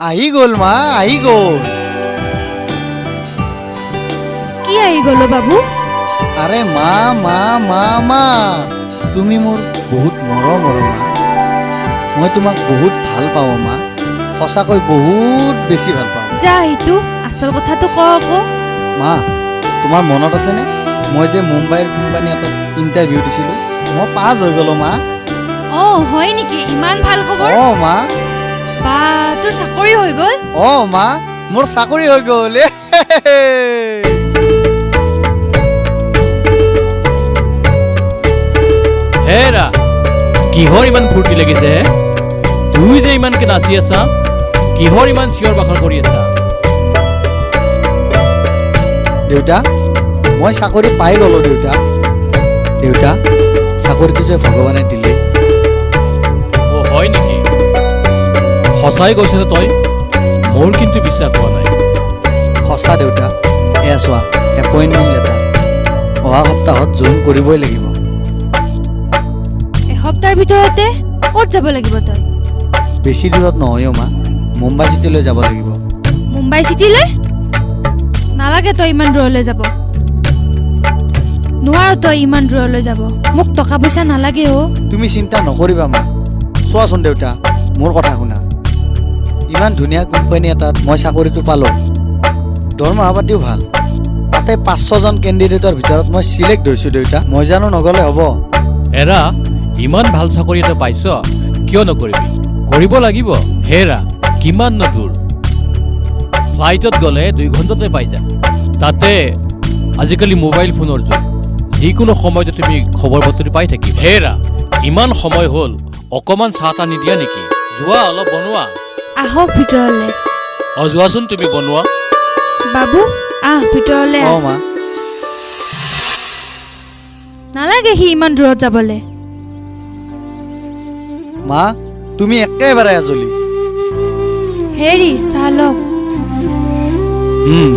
আহি গ'ল মা, আহি গ'ল। কি আহি গ'ল বাবু? আৰে মা মা মা মা, তুমি মোৰ বহুত মৰমৰ মা। মই তোমাক বহুত ভাল পাওঁ মা, সঁচাকৈ বহুত বেছি ভাল পাওঁ। যা এইটো আচল কথাটো ক আকৌ। মা, তোমাৰ মনত আছেনে মই যে মুম্বাইৰ কোম্পানী এটাত ইণ্টাৰভিউ দিছিলোঁ? মই পাছ হৈ গ'লো মা। অঁ হয় নেকি? ইমান ভাল খবৰ। অঁ মা। বা তোৰ চাকৰি হৈ গ'ল? অঁ মা, মোৰ চাকৰি হৈ গ'ল। হেৰা, কিহৰ ইমান ফূৰ্তি লাগিছে? তুই যে ইমানকে নাচি আছা, কিহৰ ইমান চিঞৰ বাখৰ কৰি আছা? দেউতা, মই চাকৰি পাই গ'লো দেউতা। দেউতা, চাকৰিটো যে ভগৱানে দিলে। অ' হয় নেকি? সঁচাই কৈছনে তই? মোৰ কিন্তু বিশ্বাস হোৱা নাই। সঁচা দেউতা, এয়া চোৱা এপইণ্টমেণ্ট লেটাৰ। অহা সপ্তাহত জইন কৰিবই লাগিব। এসপ্তাহৰ ভিতৰতে? ক'ত যাব লাগিব তই? বেছি দূৰত নহয় মা, মুম্বাই চিটিলৈ যাব লাগিব। মুম্বাই চিটিলৈ? নালাগে তই ইমান দূৰলৈ যাব। নোৱাৰ তই ইমান দূৰলৈ যাব। মোক টকা পইচা নালাগে অ'। তুমি চিন্তা নকৰিবা মা। চোৱাচোন দেউতা, মোৰ কথা শুনা। ইমান ধুনীয়া কোম্পানী এটাত মই চাকৰিটো পালোঁ। দৰমহা পাতিও ভাল। তাতে 500জন কেণ্ডিডেটৰ ভিতৰত মই চিলেক্ট হৈছোঁ দেউতা। মই জানো নগ'লে হ'ব? হেৰা, ইমান ভাল চাকৰি এটা পাইছ, কিয় নকৰিবি? কৰিব লাগিব। হেৰা, কিমান দূৰ? ফ্লাইটত গ'লে 2 ঘণ্টাতে পাই যাম। তাতে আজিকালি মোবাইল ফোনৰ যুগ, যিকোনো সময়তে তুমি খবৰ বাতৰি পাই থাকিব। হেৰা, ইমান সময় হ'ল, অকণমান চাহ তাহ নিদিয়া নেকি? যোৱা অলপ বনোৱা। আহক ভিতৰলৈ। অঁ যোৱাচোন তুমি বনোৱা। বাবু আহ ভিতৰলৈ আহ। অঁ মা। নালাগে সি ইমান দূৰত যাবলৈ। মা, তুমি একেবাৰে আজলি। হেৰি চাহ লওক।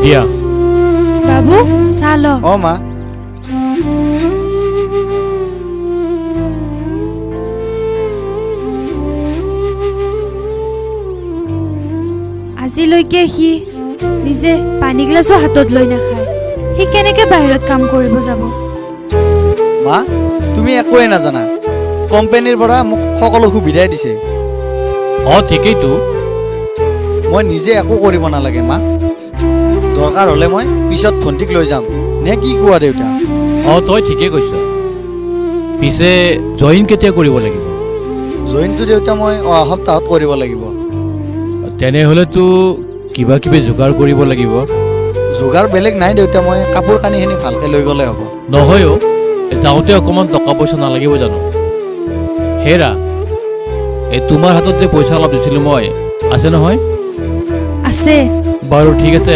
দিয়া। বাবু চাহ লওক। অঁ মা। আজিলৈকে সি নিজে পানী গিলাচো হাতত লৈ নাখায়। সি কেনেকে বাহিৰত কাম কৰিব যাব? মা, তুমি একোৱে নাজানা। কোম্পানীৰ পৰা মোক সকলো সুবিধাই দিছে। অঁ ঠিকেইতো। মই নিজে একো কৰিব নালাগে মা। দৰকাৰ হ'লে মই পিছত ভণ্টিক লৈ যাম। নে কি কোৱা দেউতা? অঁ তই ঠিকেই কৈছ। পিছে জইন কেতিয়া কৰিব লাগিব? জইনটো দেউতা মই অহা সপ্তাহত কৰিব লাগিব। তেনেহ'লেতো কিবা কিবি যোগাৰ কৰিব লাগিব। যোগাৰ বেলেগ নাই দেউতা, মই কাপোৰ কানিখিনি ভালকৈ লৈ গ'লে হ'ব। নহয় অ', যাওঁতে অকণমান টকা পইচা নালাগিব জানো? হেৰা, এই তোমাৰ হাতত যে পইচা অলপ দিছিলোঁ মই, আছে নহয়? আছে। বাৰু ঠিক আছে,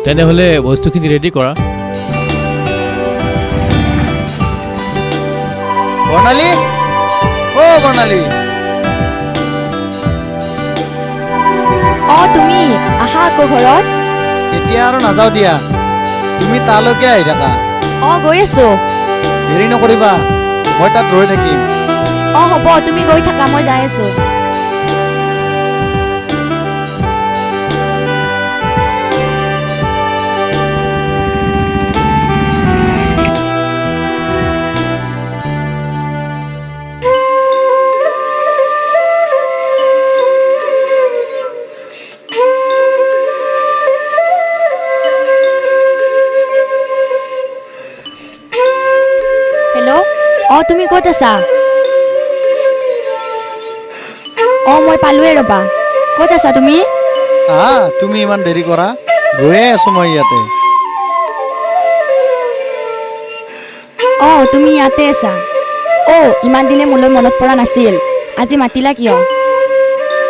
তেনেহ'লে বস্তুখিনি ৰেডি কৰা। বৰ্ণালী, অ' বৰ্ণালী। অঁ তুমি আহা আকৌ ঘৰত। এতিয়া আৰু নাযাওঁ দিয়া, তুমি তালৈকে আহি থাকা। অঁ গৈ আছোঁ। দেৰি নকৰিবা, মই তাত ৰৈ থাকিম। অঁ হ'ব, তুমি গৈ থাকা, মই যাই আছোঁ। হেল্ল', অঁ তুমি ক'ত আছা? অঁ মই পালোৱে ৰ'বা। ক'ত আছা তুমি? তুমি ইমান দেৰি কৰা, ৰৈয়ে আছোঁ মই ইয়াতে। অঁ তুমি ইয়াতে আছা। অঁ ইমান দিনে মোলৈ মনত পৰা নাছিল, আজি মাতিলা কিয়?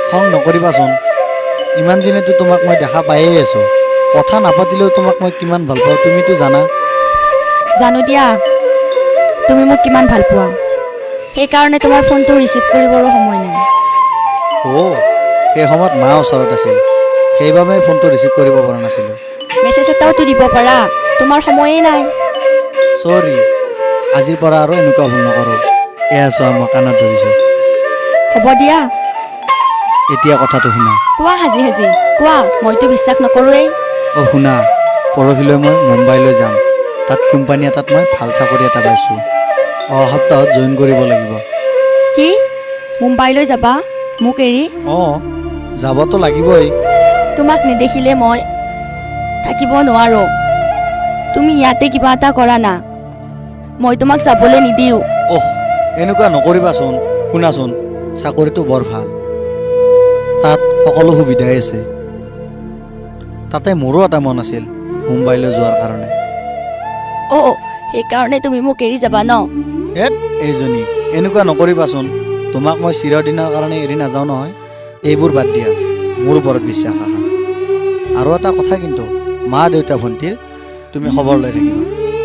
খং নকৰিবাচোন, ইমান দিনেতো তোমাক মই দেখা পায়েই আছোঁ। কথা নাপাতিলেও তোমাক মই কিমান ভাল পাওঁ তুমিতো জানা। জানো দিয়া, তুমি মোক কিমান ভাল পোৱা। সেইকাৰণে তোমাৰ ফোনটো ৰিচিভ কৰিবৰো সময় নাই। অ', সেই সময়ত মা ওচৰত আছিল, সেইবাবে ফোনটো ৰিচিভ কৰিব পৰা নাছিলোঁ। মেছেজ এটাওতো দিব পাৰা, তোমাৰ সময়েই নাই। চৰি, আজিৰ পৰা আৰু এনেকুৱা ভুল নকৰোঁ। এয়া চোৱা মই কাণত ধৰিছোঁ। হ'ব দিয়া। এতিয়া কথাটো শুনা। কোৱা হাজি হাজি কোৱা, মইতো বিশ্বাস নকৰোঁৱেই। অ' শুনা, পৰহিলৈ মই মুম্বাইলৈ যাম। তাত কোম্পানী এটাত মই ভাল চাকৰি এটা পাইছোঁ। অহা সপ্তাহত জইন কৰিব লাগিব। কি মুম্বাইলৈ যাবা মোক এৰি? অঁ, যাবতো লাগিবই। তোমাক নেদেখিলে মই থাকিব নোৱাৰোঁ। তুমি ইয়াতে কিবা এটা কৰা না, মই তোমাক যাবলৈ নিদিওঁ। অহ, এনেকুৱা নকৰিবাচোন। শুনাচোন, চাকৰিটো বৰ ভাল, তাত সকলো সুবিধাই আছে। তাতে মোৰো এটা মন আছিল মুম্বাইলৈ যোৱাৰ কাৰণে। অ' সেইকাৰণে তুমি মোক এৰি যাবা ন? হেত এইজনী, এনেকুৱা নকৰিবাচোন। তোমাক মই চিৰদিনৰ কাৰণে এৰি নাযাওঁ নহয়। এইবোৰ বাদ দিয়া, মোৰ ওপৰত বিশ্বাস ৰাখা। আৰু এটা কথা কিন্তু, মা দেউতা ভণ্টিৰ তুমি খবৰ লৈ থাকিবা।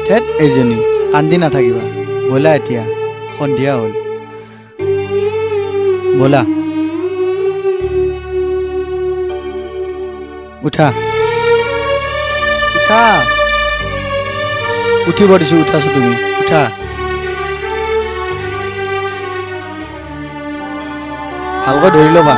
হেত এইজনী, কান্দি নাথাকিবা। ব'লা এতিয়া, সন্ধিয়া হ'ল। ব'লা, উঠা উঠা। উঠিব দিছোঁ, উঠাছো তুমি উঠা। ভালকৈ ধৰি ল'বা।